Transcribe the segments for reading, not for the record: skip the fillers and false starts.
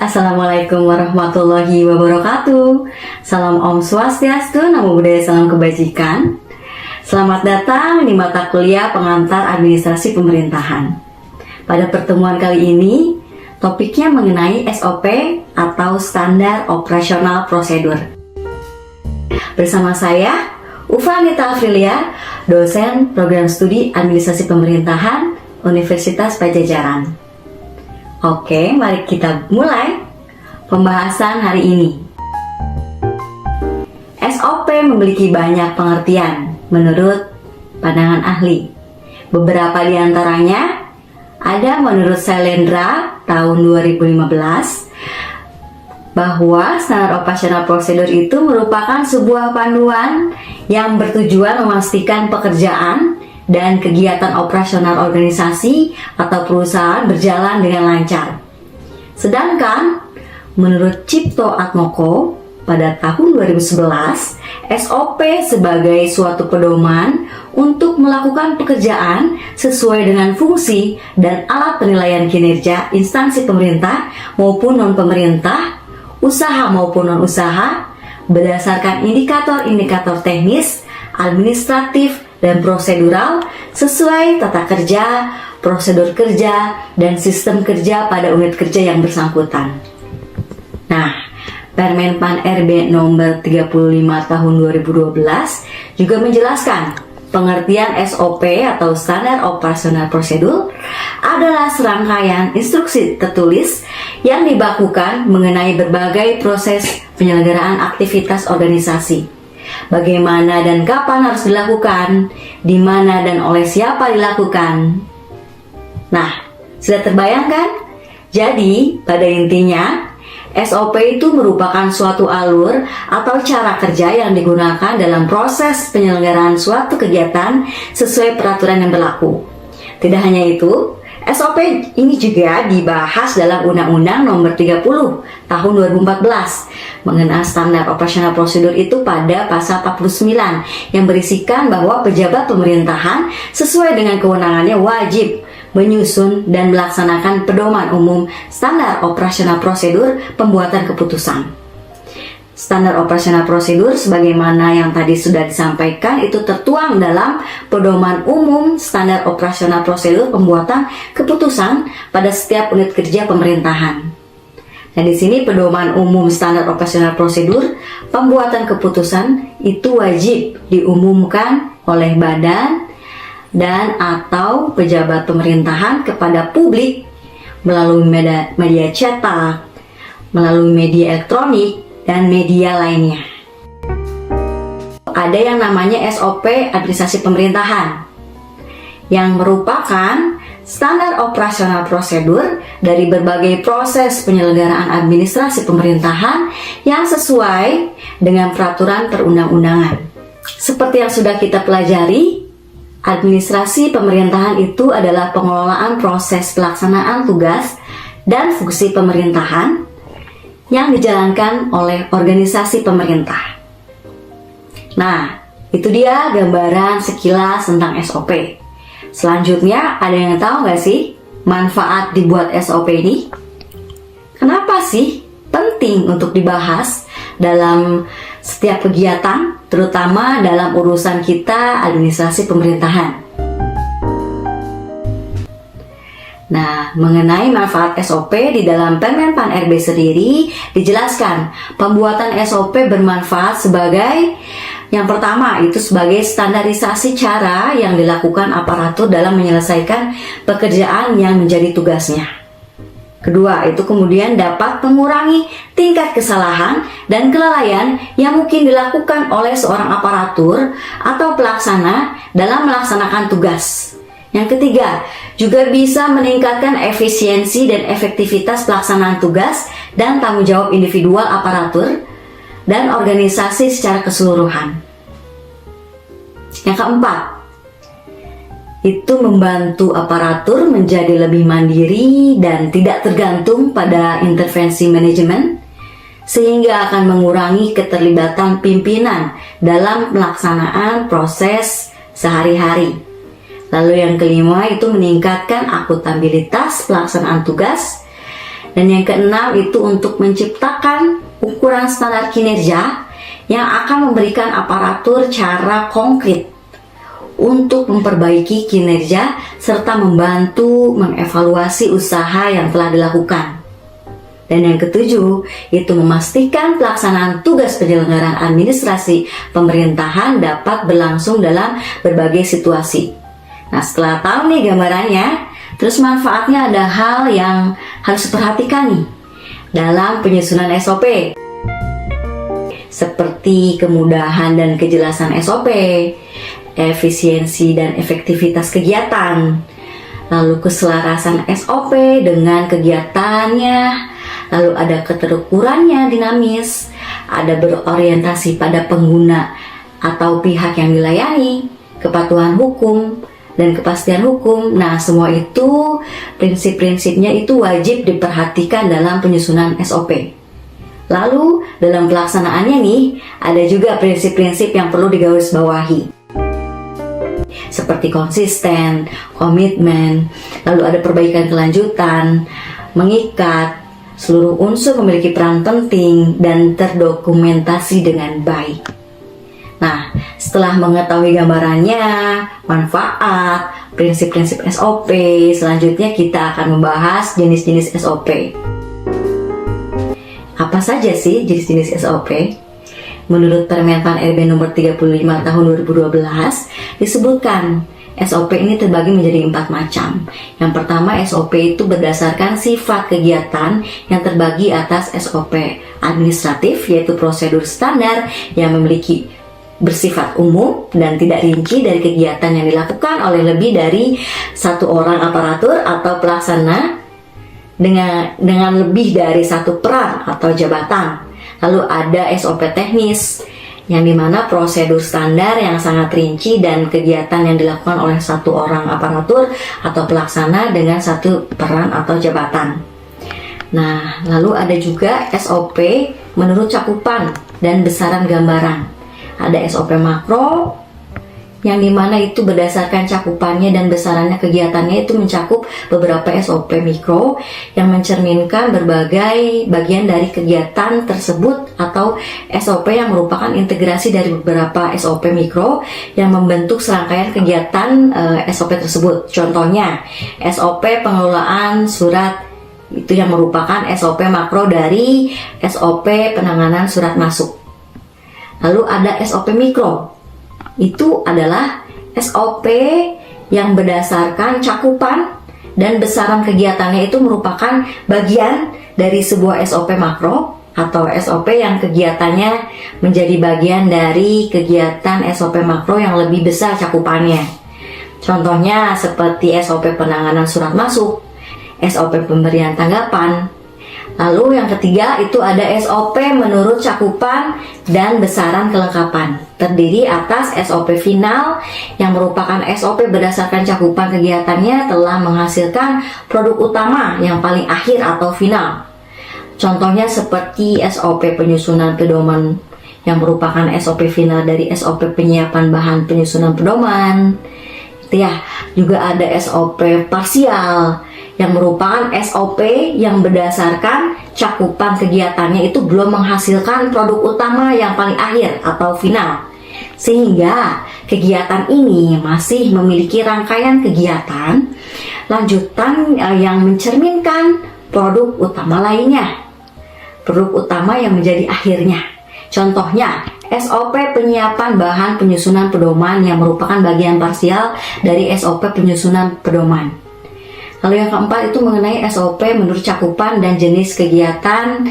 Assalamualaikum warahmatullahi wabarakatuh. Salam Om Swastiastu, Namo Buddhaya, salam kebajikan. Selamat datang di mata kuliah pengantar administrasi pemerintahan. Pada pertemuan kali ini, topiknya mengenai SOP atau Standar Operasional Prosedur. Bersama saya, Ufa Anita Afrilia, dosen Program Studi Administrasi Pemerintahan Universitas Padjadjaran. Oke, mari kita mulai pembahasan hari ini. SOP memiliki banyak pengertian menurut pandangan ahli. Beberapa di antaranya ada menurut Sailendra tahun 2015 bahwa standar operasional prosedur itu merupakan sebuah panduan yang bertujuan memastikan pekerjaan dan kegiatan operasional organisasi atau perusahaan berjalan dengan lancar. Sedangkan menurut Cipto Atmoko pada tahun 2011, SOP sebagai suatu pedoman untuk melakukan pekerjaan sesuai dengan fungsi dan alat penilaian kinerja instansi pemerintah maupun non-pemerintah, usaha maupun non-usaha, berdasarkan indikator-indikator teknis, administratif, dan prosedural sesuai tata kerja, prosedur kerja, dan sistem kerja pada unit kerja yang bersangkutan. Nah, Permen Pan RB nomor 35 tahun 2012 juga menjelaskan pengertian SOP atau Standar Operasional Prosedur adalah serangkaian instruksi tertulis yang dibakukan mengenai berbagai proses penyelenggaraan aktivitas organisasi. Bagaimana dan kapan harus dilakukan, di mana dan oleh siapa dilakukan. Nah, sudah terbayangkan? Jadi, pada intinya, SOP itu merupakan suatu alur atau cara kerja yang digunakan dalam proses penyelenggaraan suatu kegiatan sesuai peraturan yang berlaku. Tidak hanya itu, SOP ini juga dibahas dalam Undang-Undang Nomor 30 Tahun 2014 mengenai Standar Operasional Prosedur itu pada pasal 49 yang berisikan bahwa pejabat pemerintahan sesuai dengan kewenangannya wajib menyusun dan melaksanakan pedoman umum Standar Operasional Prosedur pembuatan keputusan. Standar operasional prosedur sebagaimana yang tadi sudah disampaikan itu tertuang dalam pedoman umum standar operasional prosedur pembuatan keputusan pada setiap unit kerja pemerintahan. Nah, di sini pedoman umum standar operasional prosedur pembuatan keputusan itu wajib diumumkan oleh badan dan atau pejabat pemerintahan kepada publik melalui media cetak, melalui media elektronik, dan media lainnya. Ada yang namanya SOP Administrasi Pemerintahan yang merupakan standar operasional prosedur dari berbagai proses penyelenggaraan administrasi pemerintahan yang sesuai dengan peraturan perundang-undangan. Seperti yang sudah kita pelajari, administrasi pemerintahan itu adalah pengelolaan proses pelaksanaan tugas dan fungsi pemerintahan yang dijalankan oleh organisasi pemerintah. Nah, itu dia gambaran sekilas tentang SOP. Selanjutnya, ada yang tahu nggak sih manfaat dibuat SOP ini? Kenapa sih penting untuk dibahas dalam setiap kegiatan, terutama dalam urusan kita administrasi pemerintahan? Nah, mengenai manfaat SOP di dalam Permen Pan RB sendiri dijelaskan pembuatan SOP bermanfaat sebagai yang pertama itu sebagai standarisasi cara yang dilakukan aparatur dalam menyelesaikan pekerjaan yang menjadi tugasnya. Kedua, itu kemudian dapat mengurangi tingkat kesalahan dan kelalaian yang mungkin dilakukan oleh seorang aparatur atau pelaksana dalam melaksanakan tugas. Yang ketiga, juga bisa meningkatkan efisiensi dan efektivitas pelaksanaan tugas dan tanggung jawab individual aparatur dan organisasi secara keseluruhan. Yang keempat, itu membantu aparatur menjadi lebih mandiri dan tidak tergantung pada intervensi manajemen, sehingga akan mengurangi keterlibatan pimpinan dalam pelaksanaan proses sehari-hari. Lalu yang kelima itu meningkatkan akuntabilitas pelaksanaan tugas Dan yang keenam itu untuk menciptakan ukuran standar kinerja yang akan memberikan aparatur cara konkret untuk memperbaiki kinerja serta membantu mengevaluasi usaha yang telah dilakukan. Dan yang ketujuh, itu memastikan pelaksanaan tugas penyelenggaraan administrasi pemerintahan dapat berlangsung dalam berbagai situasi. Nah, setelah tahu nih gambarannya, terus manfaatnya ada hal yang harus diperhatikan nih dalam penyusunan SOP. Seperti kemudahan dan kejelasan SOP, efisiensi dan efektivitas kegiatan, lalu keselarasan SOP dengan kegiatannya, lalu ada keterukurannya dinamis, ada berorientasi pada pengguna atau pihak yang dilayani, kepatuhan hukum, dan kepastian hukum. Nah, semua itu prinsip-prinsipnya itu wajib diperhatikan dalam penyusunan SOP. Lalu dalam pelaksanaannya nih, ada juga prinsip-prinsip yang perlu digarisbawahi, seperti konsisten, komitmen, lalu ada perbaikan kelanjutan, mengikat, seluruh unsur memiliki peran penting dan terdokumentasi dengan baik. Nah, setelah mengetahui gambarannya, manfaat, prinsip-prinsip SOP, selanjutnya kita akan membahas jenis-jenis SOP. Apa saja sih jenis-jenis SOP? Menurut Permenpan RB nomor 35 tahun 2012 disebutkan SOP ini terbagi menjadi 4 macam. Yang pertama, SOP itu berdasarkan sifat kegiatan yang terbagi atas SOP administratif, yaitu prosedur standar yang memiliki bersifat umum dan tidak rinci dari kegiatan yang dilakukan oleh lebih dari satu orang aparatur atau pelaksana dengan lebih dari satu peran atau jabatan. Lalu ada SOP teknis, yang dimana prosedur standar yang sangat rinci dan kegiatan yang dilakukan oleh satu orang aparatur atau pelaksana dengan satu peran atau jabatan. Nah, lalu ada juga SOP menurut cakupan dan besaran gambaran. Ada SOP makro, yang dimana itu berdasarkan cakupannya dan besarannya kegiatannya itu mencakup beberapa SOP mikro yang mencerminkan berbagai bagian dari kegiatan tersebut, atau SOP yang merupakan integrasi dari beberapa SOP mikro yang membentuk serangkaian kegiatan SOP tersebut. Contohnya SOP pengelolaan surat, itu yang merupakan SOP makro dari SOP penanganan surat masuk. Lalu ada SOP mikro, itu adalah SOP yang berdasarkan cakupan dan besaran kegiatannya itu merupakan bagian dari sebuah SOP makro, atau SOP yang kegiatannya menjadi bagian dari kegiatan SOP makro yang lebih besar cakupannya. Contohnya seperti SOP penanganan surat masuk, SOP pemberian tanggapan. Lalu yang ketiga itu ada SOP menurut cakupan dan besaran kelengkapan, terdiri atas SOP final yang merupakan SOP berdasarkan cakupan kegiatannya telah menghasilkan produk utama yang paling akhir atau final. Contohnya seperti SOP penyusunan pedoman yang merupakan SOP final dari SOP penyiapan bahan penyusunan pedoman. Itu ya. Juga ada SOP parsial yang merupakan SOP yang berdasarkan cakupan kegiatannya itu belum menghasilkan produk utama yang paling akhir atau final, sehingga kegiatan ini masih memiliki rangkaian kegiatan lanjutan yang mencerminkan produk utama lainnya, produk utama yang menjadi akhirnya. Contohnya SOP penyiapan bahan penyusunan pedoman yang merupakan bagian parsial dari SOP penyusunan pedoman. Lalu yang keempat itu mengenai SOP menurut cakupan dan jenis kegiatan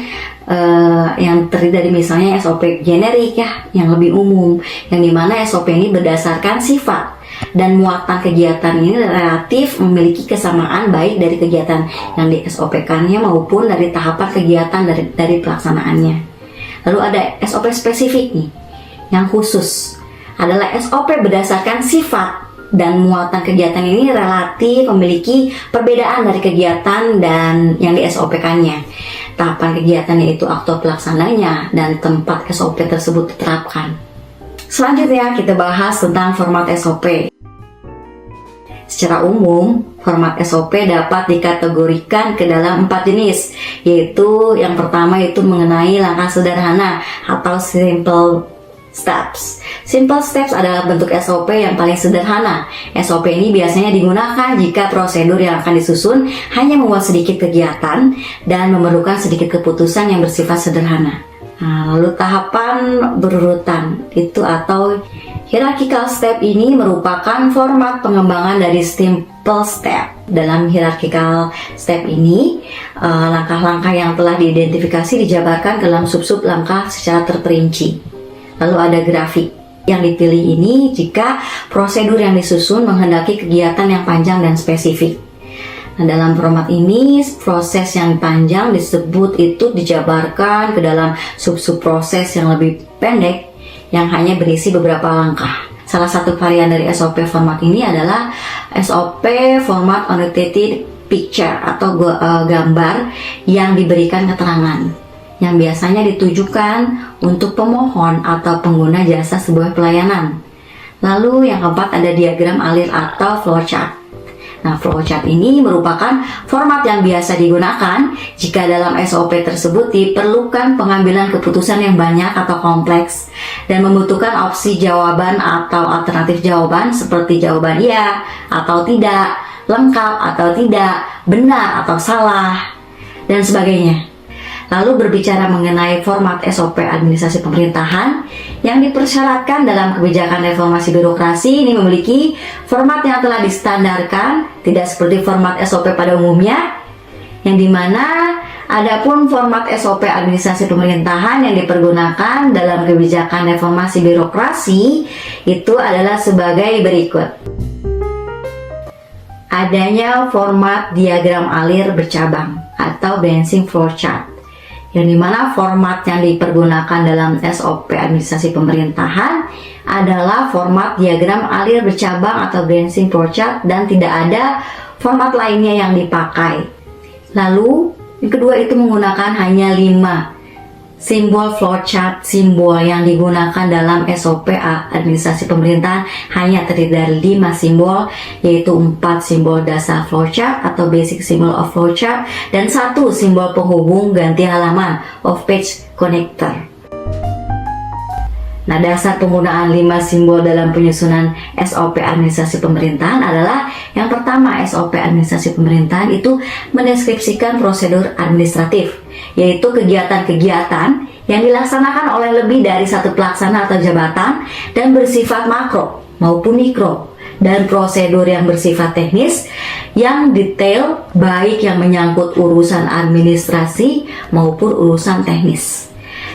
yang terdiri dari misalnya SOP generik ya, yang lebih umum, yang dimana SOP ini berdasarkan sifat dan muatan kegiatan ini relatif memiliki kesamaan baik dari kegiatan yang di SOP-kannya maupun dari tahapan kegiatan dari pelaksanaannya. Lalu ada SOP spesifik nih, yang khusus adalah SOP berdasarkan sifat dan muatan kegiatan ini relatif memiliki perbedaan dari kegiatan dan yang di SOP-kannya. Tahapan kegiatannya itu aktor pelaksananya dan tempat SOP tersebut diterapkan. Selanjutnya kita bahas tentang format SOP. Secara umum, format SOP dapat dikategorikan ke dalam 4 jenis, yaitu yang pertama itu mengenai langkah sederhana atau simple steps. Simple steps adalah bentuk SOP yang paling sederhana. SOP ini biasanya digunakan jika prosedur yang akan disusun hanya memuat sedikit kegiatan dan memerlukan sedikit keputusan yang bersifat sederhana. Nah, lalu tahapan berurutan itu atau hierarchical step ini merupakan format pengembangan dari simple step. Dalam hierarchical step ini, langkah-langkah yang telah diidentifikasi dijabarkan ke dalam sub-sub langkah secara terperinci. Lalu ada grafik yang dipilih ini jika prosedur yang disusun menghendaki kegiatan yang panjang dan spesifik. Nah, dalam format ini, proses yang panjang disebut itu dijabarkan ke dalam sub-sub proses yang lebih pendek yang hanya berisi beberapa langkah. Salah satu varian dari SOP format ini adalah SOP format annotated picture atau gambar yang diberikan keterangan, yang biasanya ditujukan untuk pemohon atau pengguna jasa sebuah pelayanan. Lalu yang keempat ada diagram alir atau flowchart. Nah, flowchart ini merupakan format yang biasa digunakan jika dalam SOP tersebut diperlukan pengambilan keputusan yang banyak atau kompleks dan membutuhkan opsi jawaban atau alternatif jawaban seperti jawaban iya atau tidak, lengkap atau tidak, benar atau salah, dan sebagainya. Lalu berbicara mengenai format SOP administrasi pemerintahan yang dipersyaratkan dalam kebijakan reformasi birokrasi, ini memiliki format yang telah distandarkan, tidak seperti format SOP pada umumnya, yang dimana adapun format SOP administrasi pemerintahan yang dipergunakan dalam kebijakan reformasi birokrasi itu adalah sebagai berikut. Adanya format diagram alir bercabang atau branching flowchart, yang dimana format yang dipergunakan dalam SOP administrasi pemerintahan adalah format diagram alir bercabang atau branching flowchart dan tidak ada format lainnya yang dipakai. Lalu yang kedua itu menggunakan hanya 5 simbol flowchart. Simbol yang digunakan dalam SOP administrasi pemerintahan hanya terdiri dari 5 simbol, yaitu 4 simbol dasar flowchart atau basic symbol of flowchart dan 1 simbol penghubung ganti halaman of page connector. Nah, dasar penggunaan 5 simbol dalam penyusunan SOP administrasi pemerintahan adalah yang pertama, SOP administrasi pemerintahan itu mendeskripsikan prosedur administratif, yaitu kegiatan-kegiatan yang dilaksanakan oleh lebih dari satu pelaksana atau jabatan dan bersifat makro maupun mikro, dan prosedur yang bersifat teknis yang detail baik yang menyangkut urusan administrasi maupun urusan teknis.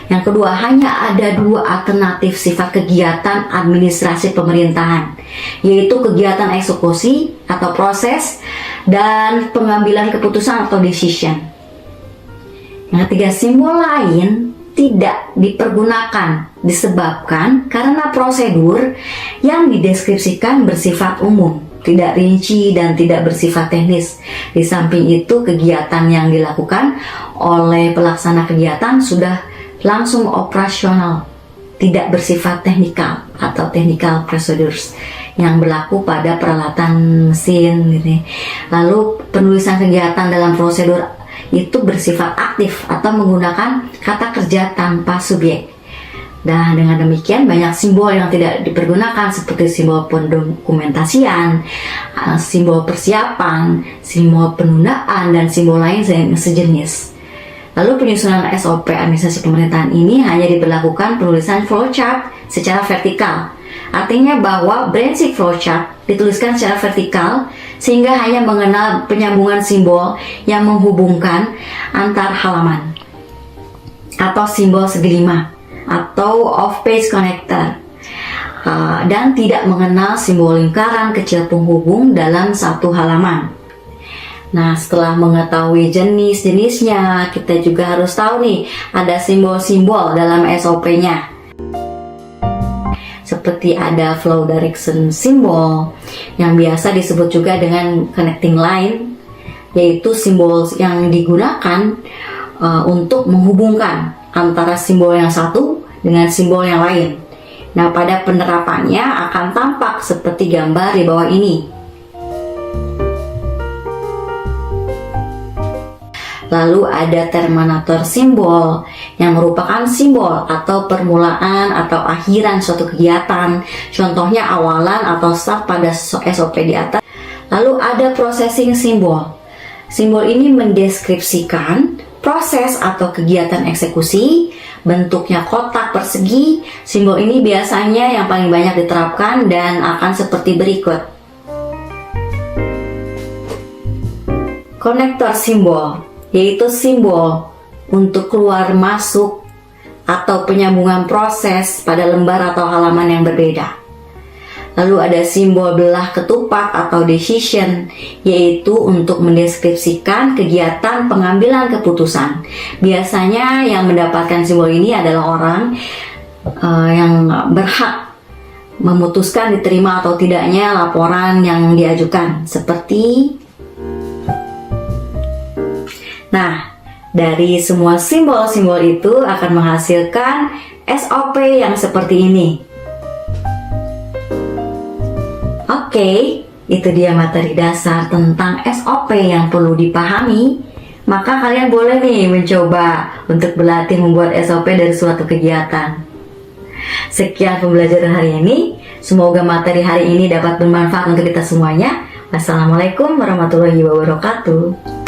Yang kedua, hanya ada 2 alternatif sifat kegiatan administrasi pemerintahan, yaitu kegiatan eksekusi atau proses dan pengambilan keputusan atau decision. Yang ketiga, simbol lain tidak dipergunakan disebabkan karena prosedur yang dideskripsikan bersifat umum, tidak rinci dan tidak bersifat teknis. Di samping itu, kegiatan yang dilakukan oleh pelaksana kegiatan sudah langsung operasional, tidak bersifat teknikal atau technical procedures yang berlaku pada peralatan mesin gitu. Lalu penulisan kegiatan dalam prosedur itu bersifat aktif atau menggunakan kata kerja tanpa subjek. Dan dengan demikian banyak simbol yang tidak dipergunakan seperti simbol pendokumentasian, simbol persiapan, simbol penundaan, dan simbol lain sejenis. Lalu penyusunan SOP administrasi pemerintahan ini hanya diberlakukan penulisan flowchart secara vertikal. Artinya bahwa branching flowchart dituliskan secara vertikal sehingga hanya mengenal penyambungan simbol yang menghubungkan antar halaman atau simbol segi 5 atau off-page connector, dan tidak mengenal simbol lingkaran kecil penghubung dalam satu halaman. Nah, setelah mengetahui jenis-jenisnya, kita juga harus tahu nih, ada simbol-simbol dalam SOP-nya. Seperti ada flow direction symbol, yang biasa disebut juga dengan connecting line, yaitu simbol yang digunakan untuk menghubungkan antara simbol yang satu dengan simbol yang lain. Nah, pada penerapannya akan tampak seperti gambar di bawah ini. Lalu ada terminator simbol yang merupakan simbol atau permulaan atau akhiran suatu kegiatan. Contohnya awalan atau start pada SOP di atas. Lalu ada processing simbol. Simbol ini mendeskripsikan proses atau kegiatan eksekusi. Bentuknya kotak persegi. Simbol ini biasanya yang paling banyak diterapkan dan akan seperti berikut. Konektor simbol yaitu simbol untuk keluar masuk atau penyambungan proses pada lembar atau halaman yang berbeda. Lalu ada simbol belah ketupat atau decision, yaitu untuk mendeskripsikan kegiatan pengambilan keputusan. Biasanya yang mendapatkan simbol ini adalah orang yang berhak memutuskan diterima atau tidaknya laporan yang diajukan, seperti nah, dari semua simbol-simbol itu akan menghasilkan SOP yang seperti ini. Oke, itu dia materi dasar tentang SOP yang perlu dipahami. Maka kalian boleh nih mencoba untuk berlatih membuat SOP dari suatu kegiatan. Sekian pembelajaran hari ini. Semoga materi hari ini dapat bermanfaat untuk kita semuanya. Wassalamualaikum warahmatullahi wabarakatuh.